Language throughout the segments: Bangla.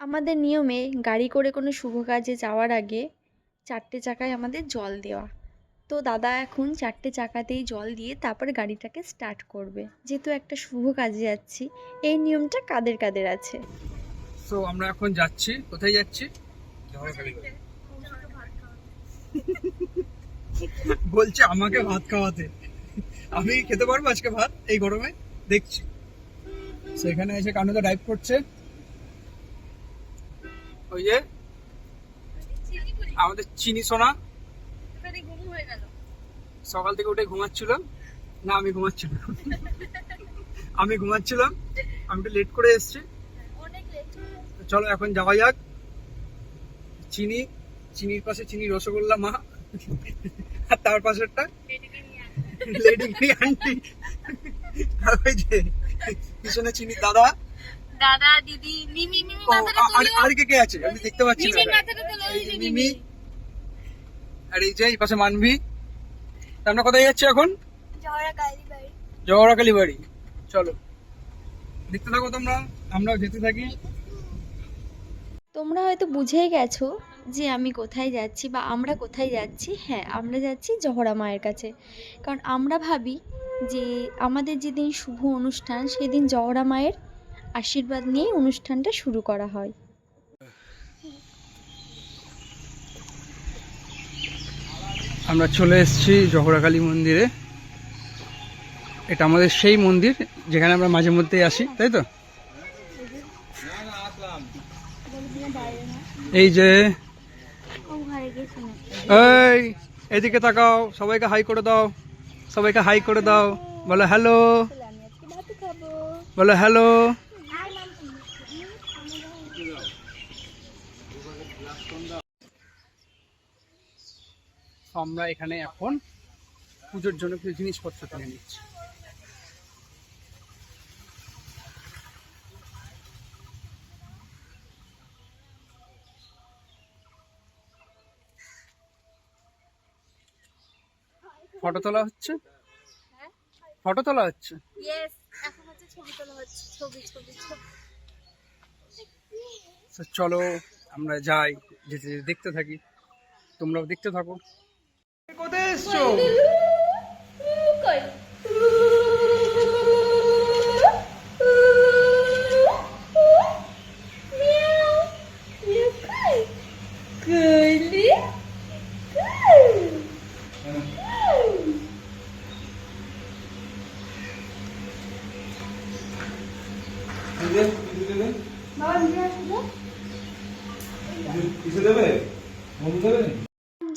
আমাদের নিয়মে গাড়ি করে কোনো শুভ কাজে যাওয়ার আগে 4টে চাকায় আমাদের জল দেওয়া। তো দাদা এখন 4টে চাকাতেই জল দিয়ে তারপরে গাড়িটাকে স্টার্ট করবে, যেহেতু একটা শুভ কাজে যাচ্ছি। এই নিয়মটা কাদের কাদের আছে? তো আমরা এখন যাচ্ছি, কোথায় যাচ্ছি? বলছে আমাকে ভাত খাওয়াতে। আমি খেতে পারবো আজকে ভাত এই গরমে? দেখছি। সেখানে এসে কানুদা ড্রাইভ করছে। ওই যে আমাদের চিনি সোনা সকাল থেকে উঠে ঘুমাচ্ছিল না, আমি ঘুমাচ্ছিলাম। আমি একটু লেট করে এসেছি। চলো এখন যাওয়া যাক। চিনির পাশে চিনি রসগোল্লা মা, আর তার পাশেরটা লেডি আন্টি, আর ওই যে পিছনে চিনি দাদা দিদি মিমি আর কে আছে আমি দেখতে পাচ্ছি না। এই যে মিমি, আর এই যে এই পাশে মানভি। আমরা কোথায় যাচ্ছি এখন? জহরা কালী বাড়ি। চলো দেখতে থাকো তোমরা, আমরাও যেতে থাকি। তোমরা হয়তো বুঝেই গেছো যে আমি কোথায় যাচ্ছি বা আমরা কোথায় যাচ্ছি। হ্যাঁ, আমরা যাচ্ছি জহরা মায়ের কাছে, কারণ আমরা ভাবি যে আমাদের যেদিন শুভ অনুষ্ঠান সেদিন জহরা মায়ের আশীর্বাদ নিয়েই অনুষ্ঠানটা শুরু করা হয়। আমরা চলে এসেছি জহরা কালী মন্দিরে। এটা আমাদের সেই মন্দির যেখানে আমরা মাঝে মধ্যেই আসি, তাই তো? এই যে এই এদিকে তাকাও, সবাইকে হাই করে দাও, সবাইকে হাই করে দাও, বলো হ্যালো, বলো হ্যালো। আমরা এখানে এখন পুজোর জন্য কিছু জিনিসপত্র কিনে নিচ্ছি। ফটো তোলা হচ্ছে, ফটো তোলা হচ্ছে। চলো আমরা যাই, যেতে যেতে দেখতে থাকি, তোমরাও দেখতে থাকো। কোথায় এসছো?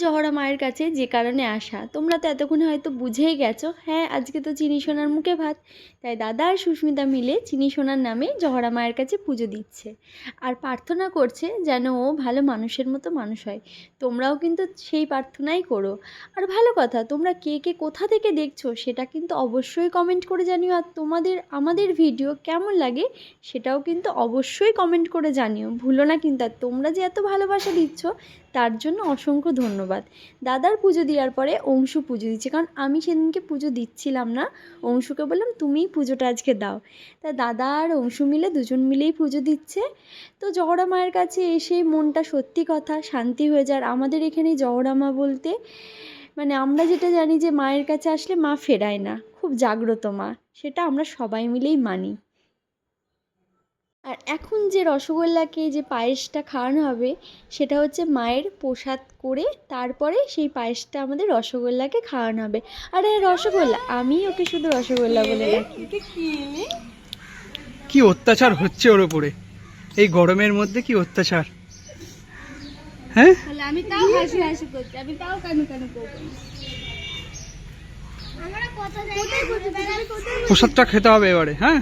জহরা মায়ের কাছে যে কারণে আসা তোমরা তো এতক্ষণে হয়তো বুঝেই গেছো। হ্যাঁ, আজকে তো চিনি সোনার মুখে ভাত, তাই দাদা আর সুস্মিতা মিলে চিনি সোনার নামে জহরা মায়ের কাছে পুজো দিচ্ছে আর প্রার্থনা করছে যেন ও ভালো মানুষের মতো মানুষ হয়। তোমরাও কিন্তু সেই প্রার্থনাই করো। আর ভালো কথা, তোমরা কে কে কোথা থেকে দেখছো সেটা কিন্তু অবশ্যই কমেন্ট করে জানিও। আর তোমাদের আমাদের ভিডিও কেমন লাগে সেটাও কিন্তু অবশ্যই কমেন্ট করে জানিও, ভুলো না কিন্তু। আর তোমরা যে এত ভালোবাসা দিচ্ছ তার জন্য অসংখ্য ধন্যবাদ। দাদার পুজো দেওয়ার পরে অংশু পুজো দিচ্ছে, কারণ আমি সেদিনকে পুজো দিচ্ছিলাম না। অংশুকে বললাম তুমিই পুজোটা আজকে দাও। তা দাদা আর অংশু মিলে দুজন মিলেই পুজো দিচ্ছে। তো জহরা মায়ের কাছে এসে মনটা সত্যি কথা শান্তি হয়ে যায়। আর আমাদের এখানে জহরা মা বলতে মানে আমরা যেটা জানি যে মায়ের কাছে আসলে মা ফেরায় না, খুব জাগ্রত মা, সেটা আমরা সবাই মিলেই মানি। আর এখন যে রসগোল্লাকে যে পায়েসটা খাওয়ানো হবে সেটা হচ্ছে মায়ের প্রসাদ করে তারপরে সেই পায়েসটা আমাদের রসগোল্লাকে খাওয়ানো হবে। আরে রসগোল্লা, আমি ওকে শুধু রসগোল্লা বলে ডাকি। কি অত্যাচার হচ্ছে ওর উপরে এই গরমের মধ্যে, কি অত্যাচার! হ্যাঁ, আমি তাও হাসি হাসি করছি, আমি তাও কানু কানু করবো। প্রসাদটা খেতে হবে এবারে। হ্যাঁ,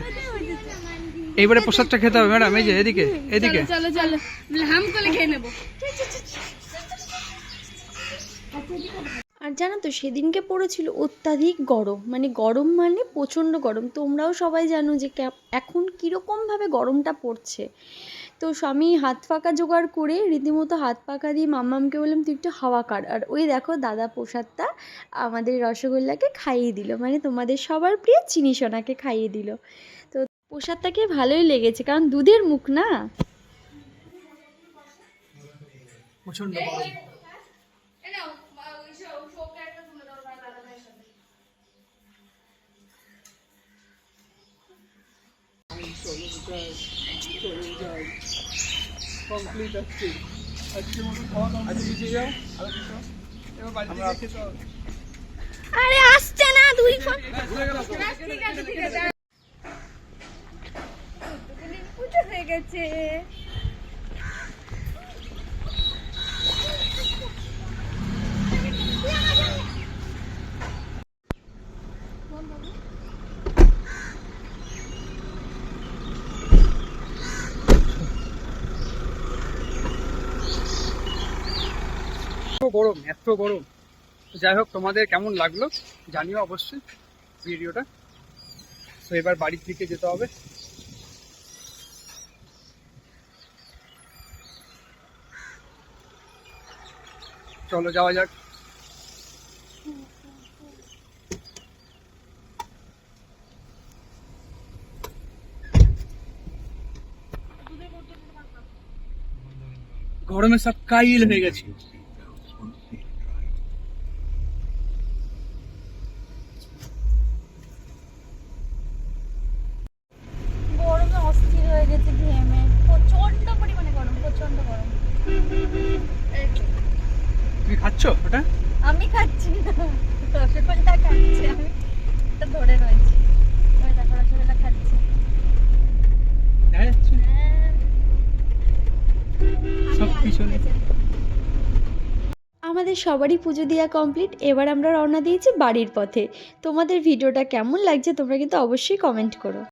এইবারে প্রসাদটা খেতে হবে ম্যাডাম। এই যে এদিকে এদিকে চলো চলো হাম করে খেয়ে নেবো। আর জানো তো সেদিনকে পড়েছিল অত্যাধিক গরম, মানে গরম মানে প্রচণ্ড গরম। তোমরাও সবাই জানো যে এখন কীরকমভাবে গরমটা পড়ছে। তো আমি হাত পাখা জোগাড় করে রীতিমতো হাত পাখা দিয়ে মাম্মামকে বললাম তুই একটু হাওয়া কাট। আর ওই দেখো দাদা প্রসাদটা আমাদের রসগোল্লাকে খাইয়ে দিল, মানে তোমাদের সবার প্রিয় চিনি সোনাকে খাইয়ে দিল। তো প্রসাদটাকে ভালোই লেগেছে, কারণ দুধের মুখ না। প্রচন্ড গরম। কমপ্লিট আজকে আজকের মতো খাওয়া আজকে নিচে যাও আর কিছু এবার বাড়ি থেকে খেতে হবে। আরে আসছে না দুই ফোন। ভুলে গেল তো। ঠিক আছে ঠিক আছে পুজো হয়ে গেছে এত গরম এত গরম। যাই হোক, তোমাদের কেমন লাগলো জানিও অবশ্যই ভিডিওটা। তো এবার বাড়ির দিকে যেতে হবে। চলো যাওয়া যাক। গরমে সব কাইল হয়ে গেছে। গরমে অস্থির হয়ে গেছে ঘেমে, প্রচন্ড পরিমাণে গরম, প্রচন্ড গরম। তুমি খাচ্ছ ওটা? আমি খাচ্ছি না, রসগোল্লা খাচ্ছি, আমি এটা ধরে রয়েছি। ওই দেখো রসগোল্লা খাচ্ছি। দেখা যাচ্ছে সব পিছনে। আমাদের সবারই পুজো দেওয়া কমপ্লিট। এবার আমরা রওনা দিয়েছি বাড়ির পথে। তোমাদের ভিডিওটা কেমন লাগছে তোমরা কিন্তু অবশ্যই কমেন্ট করো।